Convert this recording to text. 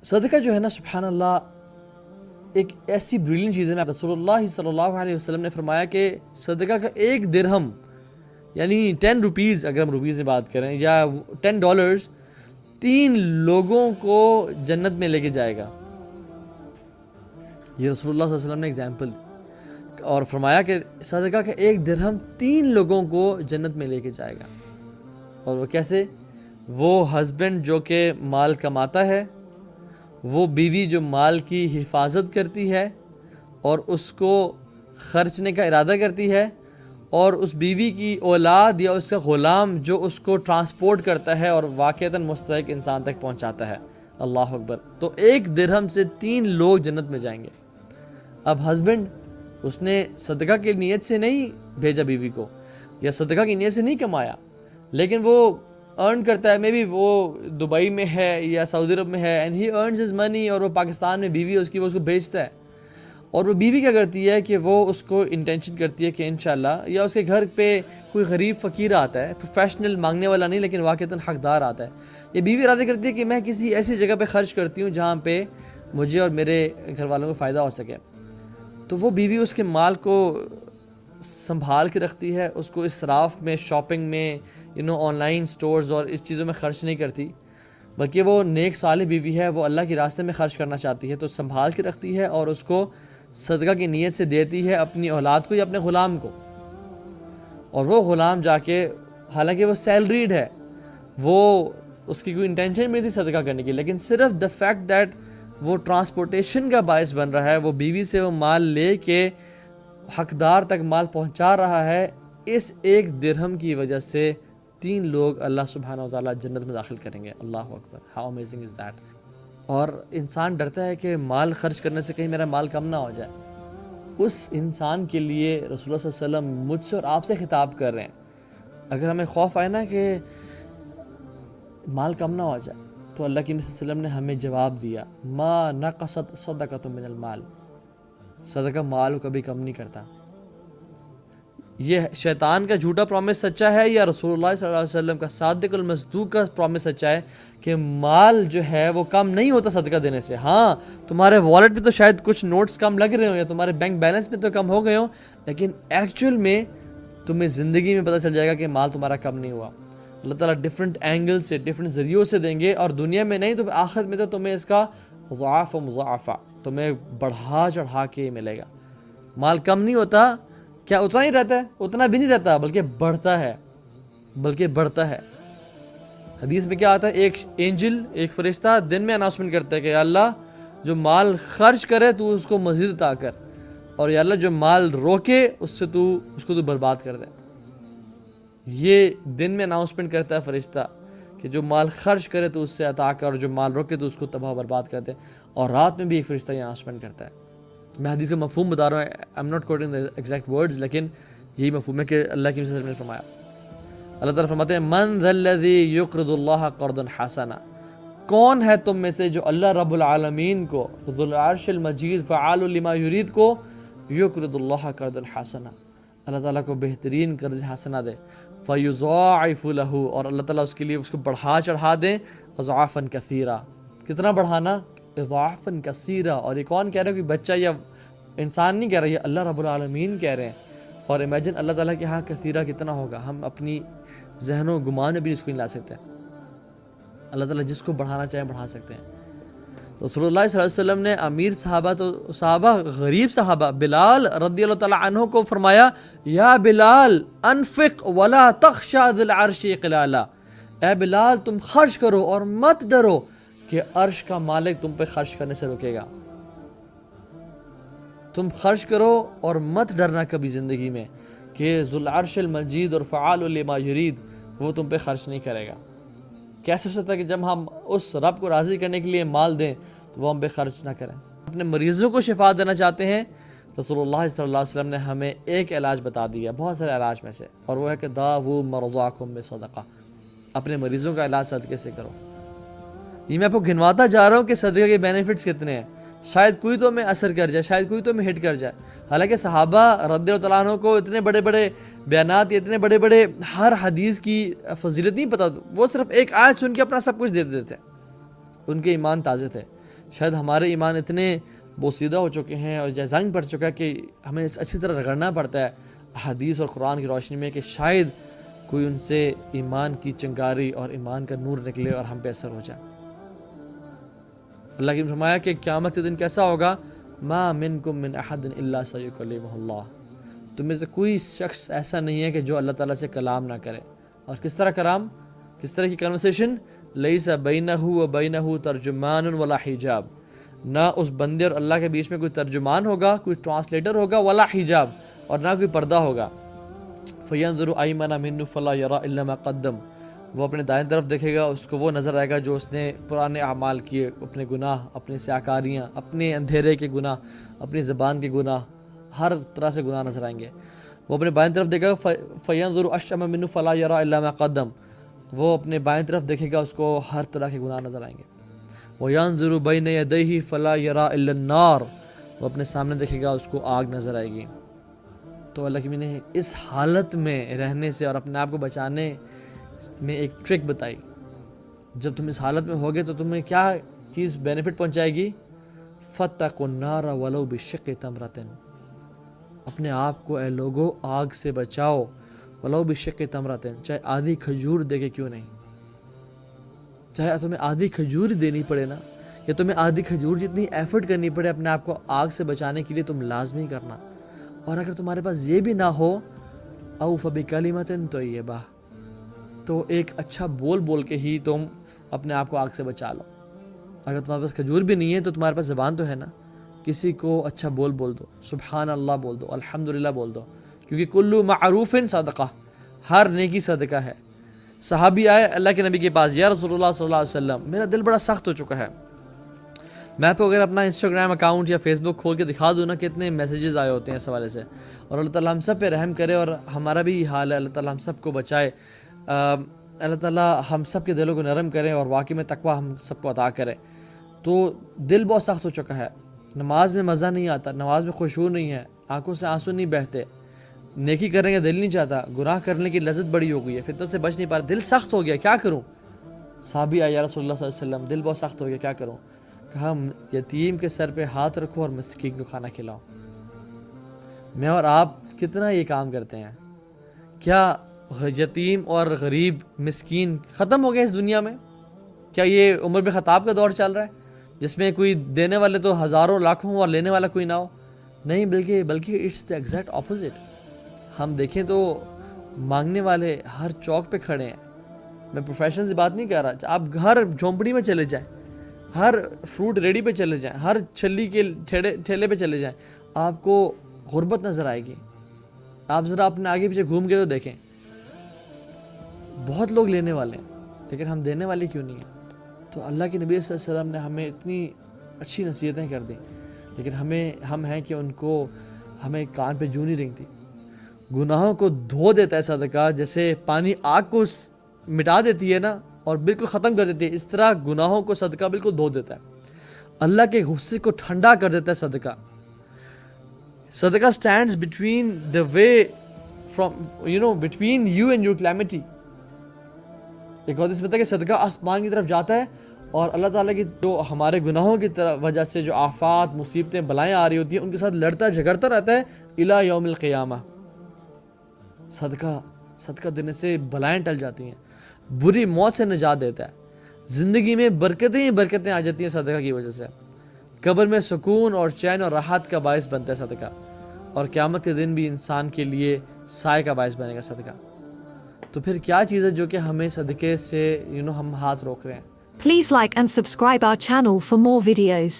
صدقہ جو ہے نا سبحان اللہ ایک ایسی بریلین چیز ہے نا. رسول اللہ صلی اللہ علیہ وسلم نے فرمایا کہ صدقہ کا 1 درہم یعنی 10 روپیز اگر ہم روپیز میں بات کریں یا $10 3 لوگوں کو جنت میں لے کے جائے گا. یہ رسول اللہ صلی اللہ علیہ وسلم نے اگزامپل اور فرمایا کہ صدقہ کا 1 درہم 3 لوگوں کو جنت میں لے کے جائے گا. اور وہ کیسے؟ وہ ہسبینڈ جو کہ مال کماتا ہے، وہ بیوی جو مال کی حفاظت کرتی ہے اور اس کو خرچنے کا ارادہ کرتی ہے، اور اس بیوی کی اولاد یا اس کا غلام جو اس کو ٹرانسپورٹ کرتا ہے اور واقعتاً مستحق انسان تک پہنچاتا ہے. اللہ اکبر. تو 1 درہم سے 3 لوگ جنت میں جائیں گے. اب ہسبینڈ اس نے صدقہ کی نیت سے نہیں بھیجا بیوی کو یا صدقہ کی نیت سے نہیں کمایا، لیکن وہ ارن کرتا ہے، مے بی وہ دبئی میں ہے یا سعودی عرب میں ہے، اینڈ ہی ارنز ہز منی، اور وہ پاکستان میں بیوی اس کی وہ اس کو بھیجتا ہے. اور وہ بیوی کیا کرتی ہے کہ وہ اس کو انٹینشن کرتی ہے کہ انشاءاللہ، یا اس کے گھر پہ کوئی غریب فقیر آتا ہے، پروفیشنل مانگنے والا نہیں لیکن واقعتاً حقدار آتا ہے، یہ بیوی ارادہ کرتی ہے کہ میں کسی ایسی جگہ پہ خرچ کرتی ہوں جہاں پہ مجھے اور میرے گھر والوں کو فائدہ ہو سکے. تو وہ بیوی اس کے مال کو سنبھال کے رکھتی ہے، اس کو اسراف میں، شاپنگ میں، آن لائن سٹورز اور اس چیزوں میں خرچ نہیں کرتی، بلکہ وہ نیک صالح بیوی ہے، وہ اللہ کے راستے میں خرچ کرنا چاہتی ہے تو سنبھال کے رکھتی ہے اور اس کو صدقہ کی نیت سے دیتی ہے اپنی اولاد کو یا اپنے غلام کو. اور وہ غلام جا کے، حالانکہ وہ سیلریڈ ہے، وہ اس کی کوئی انٹینشن نہیں تھی صدقہ کرنے کی، لیکن صرف دا فیکٹ دیٹ وہ ٹرانسپورٹیشن کا باعث بن رہا ہے، وہ بیوی سے وہ مال لے کے حقدار تک مال پہنچا رہا ہے، اس 1 درہم کی وجہ سے 3 لوگ اللہ سبحانہ و تعالیٰ جنت میں داخل کریں گے. اللہ اکبر. How amazing is that. اور انسان ڈرتا ہے کہ مال خرچ کرنے سے کہیں میرا مال کم نہ ہو جائے. اس انسان کے لیے رسول اللہ صلی اللہ علیہ وسلم مجھ سے اور آپ سے خطاب کر رہے ہیں. اگر ہمیں خوف آئے نا کہ مال کم نہ ہو جائے، تو اللہ کے نبی صلی اللہ علیہ وسلم نے ہمیں جواب دیا، ما نقصت صدقۃ من المال. صدقہ مال کو کبھی کم نہیں کرتا. یہ شیطان کا جھوٹا پرومس سچا ہے یا رسول اللہ صلی اللہ علیہ وسلم کا صادق المصدوق کا پرومس سچا ہے کہ مال جو ہے وہ کم نہیں ہوتا صدقہ دینے سے؟ ہاں، تمہارے والٹ پہ تو شاید کچھ نوٹس کم لگ رہے ہوں یا تمہارے بینک بیلنس میں تو کم ہو گئے ہوں، لیکن ایکچوئل میں تمہیں زندگی میں پتہ چل جائے گا کہ مال تمہارا کم نہیں ہوا. اللہ تعالیٰ ڈفرینٹ اینگل سے، ڈفرینٹ ذریعوں سے دیں گے، اور دنیا میں نہیں تو آخرت میں تو تمہیں اس کا ضعف و مضاعفہ، تمہیں بڑھا چڑھا کے ملے گا. مال کم نہیں ہوتا، کیا اتنا ہی رہتا ہے؟ اتنا بھی نہیں رہتا، بلکہ بڑھتا ہے. حدیث میں کیا آتا ہے؟ ایک اینجل، ایک فرشتہ دن میں اناؤنسمنٹ کرتا ہے کہ یا اللہ جو مال خرچ کرے تو اس کو مزید عطا کر، اور یا اللہ جو مال روکے اس کو تو برباد کر دے. یہ دن میں اناؤنسمنٹ کرتا ہے فرشتہ کہ جو مال خرچ کرے تو اس سے عطا کر، اور جو مال روکے تو اس کو تباہ و برباد کر دے. اور رات میں بھی ایک فرشتہ یہ اناؤنسمنٹ کرتا ہے. میں حدیث کا مفہوم بتا رہا ہوں، I am not quoting the exact words, لیکن یہی مفہوم ہے کہ اللہ کے نبی نے فرمایا. اللہ تعالیٰ فرماتے ہیں من ذا الذی یقرض اللہ قرضا حسنا. کون ہے تم میں سے جو اللہ رب العالمین کو، ذو العرش المجید، فعال لما یرید کو، یقرض اللہ قرضا حسنا، اللہ تعالیٰ کو بہترین قرض حسنا دے، فیضاعف لہ، اور اللہ تعالیٰ اس کے لیے اس کو بڑھا چڑھا دیں، اضعافا کثیرا. کتنا بڑھانا؟ اضعافا کثیرا. اور یہ کون کہہ رہا ہے؟ کوئی بچہ یا انسان نہیں کہہ رہا، یہ اللہ رب العالمین کہہ رہے ہیں. اور امیجن اللہ تعالیٰ کے ہاں کثیرہ کتنا ہوگا، ہم اپنی ذہن و گمان میں بھی اس کو نہیں لا سکتے. اللہ تعالیٰ جس کو بڑھانا چاہیں بڑھا سکتے ہیں. رسول اللہ صلی اللہ علیہ وسلم نے امیر صحابہ غریب صحابہ بلال رضی اللہ تعالیٰ عنہ کو فرمایا، یا بلال انفق ولا تخشى ذی العرش اقلالا. اے بلال تم خرچ کرو اور مت ڈرو کہ عرش کا مالک تم پہ خرچ کرنے سے روکے گا. تم خرچ کرو اور مت ڈرنا کبھی زندگی میں کہ ذو العرش المجید اور فعال لما یرید وہ تم پہ خرچ نہیں کرے گا. کیسے ہو سکتا ہے کہ جب ہم اس رب کو راضی کرنے کے لیے مال دیں تو وہ ہم پہ خرچ نہ کریں؟ اپنے مریضوں کو شفا دینا چاہتے ہیں، رسول اللہ صلی اللہ علیہ وسلم نے ہمیں ایک علاج بتا دیا بہت سارے علاج میں سے، اور وہ ہے کہ داؤ مرضاکم بصدقہ. اپنے مریضوں کا علاج صدقے سے کرو. یہ میں آپ کو گنواتا جا رہا ہوں کہ صدقہ کے بینیفٹس کتنے ہیں. شاید کوئی تو ہمیں اثر کر جائے، شاید کوئی تو ہمیں ہٹ کر جائے. حالانکہ صحابہ رضی اللہ تعالیٰ عنہ کو اتنے بڑے بڑے بیانات، اتنے بڑے بڑے ہر حدیث کی فضیلت نہیں پتہ، وہ صرف ایک آیت سن کے اپنا سب کچھ دے دیتے تھے. ان کے ایمان تازے تھے. شاید ہمارے ایمان اتنے بوسیدہ ہو چکے ہیں اور زنگ پڑ چکا ہے کہ ہمیں اچھی طرح رگڑنا پڑتا ہے حدیث اور قرآن کی روشنی میں کہ شاید کوئی ان سے ایمان کی چنگاری اور ایمان کا نور نکلے اور ہم پہ اثر ہو جائے۔ اللہ کی فرمایا کہ قیامت کے دن کیسا ہوگا، ما منکم من احد الا سیکلمہ اللہ، تم میں سے کوئی شخص ایسا نہیں ہے کہ جو اللہ تعالیٰ سے کلام نہ کرے۔ اور کس طرح کلام، کس طرح کی کنورسیشن، لیس بینہ و بینہ ترجمان ولا حجاب، نہ اس بندے اور اللہ کے بیچ میں کوئی ترجمان ہوگا، کوئی ٹرانسلیٹر ہوگا، ولا حجاب، اور نہ کوئی پردہ ہوگا۔ فینظر ایمن منہ فلا یری الا ما قدم، وہ اپنے دائیں طرف دیکھے گا، اس کو وہ نظر آئے گا جو اس نے پرانے اعمال کیے، اپنے گناہ، اپنے سیاکاریاں، اپنے اندھیرے کے گناہ، اپنی زبان کے گناہ، ہر طرح سے گناہ نظر آئیں گے۔ وہ اپنے بائیں طرف دیکھے گا، فینظر اشأم منہ فلا یری الا ما قدم، وہ اپنے بائیں طرف دیکھے گا، اس کو ہر طرح کے گناہ نظر آئیں گے۔ وینظر بین یدیہ فلا یری الا النار، وہ اپنے سامنے دیکھے گا، اس کو آگ نظر آئے گی۔ تو اللہ کی نے اس حالت میں رہنے سے اور اپنے آپ کو بچانے میں ایک ٹرک بتائی۔ جب تم اس حالت میں ہوگے تو تمہیں کیا چیز بینیفٹ پہنچائے گی، فاتقوا النار ولو بشق تمرۃ، اپنے آپ کو اے لوگو آگ سے بچاؤ، ولو بشق تمرۃ، چاہے آدھی کھجور دے کے کیوں نہیں، چاہے تمہیں آدھی کھجور دینی پڑے نا، یا تمہیں آدھی کھجور جتنی ایفرٹ کرنی پڑے اپنے آپ کو آگ سے بچانے کے لیے، تم لازمی کرنا۔ اور اگر تمہارے پاس یہ بھی نہ ہو، او فبکلمۃ طیبہ، تو ایک اچھا بول بول کے ہی تم اپنے آپ کو آگ سے بچا لو۔ اگر تمہارے پاس کھجور بھی نہیں ہے تو تمہارے پاس زبان تو ہے نا، کسی کو اچھا بول دو، سبحان اللہ بول دو، الحمدللہ بول دو، کیونکہ کل معروف صدقہ، ہر نیکی صدقہ ہے۔ صحابی آئے اللہ کے نبی کے پاس، یا رسول اللہ صلی اللہ علیہ وسلم، میرا دل بڑا سخت ہو چکا ہے، میں آپ کو اگر اپنا انسٹاگرام اکاؤنٹ یا فیس بک کھول کے دکھا دوں نا کتنے میسیجز آئے ہوتے ہیں اس حوالے سے، اور اللہ تعالیٰ ہم سب پہ رحم کرے اور ہمارا بھی حال ہے، اللہ تعالیٰ ہم سب کو بچائے، اللہ تعالیٰ ہم سب کے دلوں کو نرم کرے اور واقعی میں تقویٰ ہم سب کو عطا کرے۔ تو دل بہت سخت ہو چکا ہے، نماز میں مزہ نہیں آتا، نماز میں خشوع نہیں ہے، آنکھوں سے آنسو نہیں بہتے، نیکی کرنے کا دل نہیں چاہتا، گناہ کرنے کی لذت بڑی ہو گئی ہے، فتنہ سے بچ نہیں پا رہا، دل سخت ہو گیا، کیا کروں؟ صحابی آیا، یا رسول اللہ صلی اللہ علیہ وسلم، دل بہت سخت ہو گیا، کیا کروں؟ کہا یتیم کے سر پہ ہاتھ رکھو اور مسکین کو کھانا کھلاؤ۔ میں اور آپ کتنا یہ کام کرتے ہیں؟ کیا یتیم اور غریب مسکین ختم ہو گئے اس دنیا میں؟ کیا یہ عمر بن خطاب کا دور چل رہا ہے جس میں کوئی دینے والے تو ہزاروں لاکھوں اور لینے والا کوئی نہ ہو؟ نہیں، بلکہ اٹس دا ایگزیکٹ اپوزٹ۔ ہم دیکھیں تو مانگنے والے ہر چوک پہ کھڑے ہیں۔ میں پروفیشن سے بات نہیں کر رہا، آپ ہر جھونپڑی میں چلے جائیں، ہر فروٹ ریڈی پہ چلے جائیں، ہر چھلی کے ٹھیلے پہ چلے جائیں، آپ کو غربت نظر آئے گی۔ آپ ذرا اپنے آگے پیچھے گھوم کے تو دیکھیں، بہت لوگ لینے والے ہیں لیکن ہم دینے والے کیوں نہیں ہیں؟ تو اللہ کے نبی صلی اللہ علیہ وسلم نے ہمیں اتنی اچھی نصیحتیں کر دیں، لیکن ہم ہیں کہ ان کو ہمیں کان پہ جوں نہیں رنگتی۔ گناہوں کو دھو دیتا ہے صدقہ، جیسے پانی آگ کو مٹا دیتی ہے نا اور بالکل ختم کر دیتی ہے، اس طرح گناہوں کو صدقہ بالکل دھو دیتا ہے، اللہ کے غصے کو ٹھنڈا کر دیتا ہے صدقہ۔ صدقہ stands between the way from between you and your calamity۔ ایک حدیث میں بتا کہ صدقہ آسمان کی طرف جاتا ہے اور اللہ تعالیٰ کی جو ہمارے گناہوں کی وجہ سے جو آفات، مصیبتیں، بلائیں آ رہی ہوتی ہیں ان کے ساتھ لڑتا جھگڑتا رہتا ہے الی یوم القیامہ۔ صدقہ دینے سے بلائیں ٹل جاتی ہیں، بری موت سے نجات دیتا ہے، زندگی میں برکتیں آ جاتی ہیں صدقہ کی وجہ سے، قبر میں سکون اور چین اور راحت کا باعث بنتا ہے صدقہ، اور قیامت کے دن بھی انسان کے لیے سائے کا باعث بنے گا صدقہ۔ تو پھر کیا چیز ہے جو کہ ہمیں صدقے سے ہم ہاتھ روک رہے ہیں؟ Please like and subscribe our channel for more videos.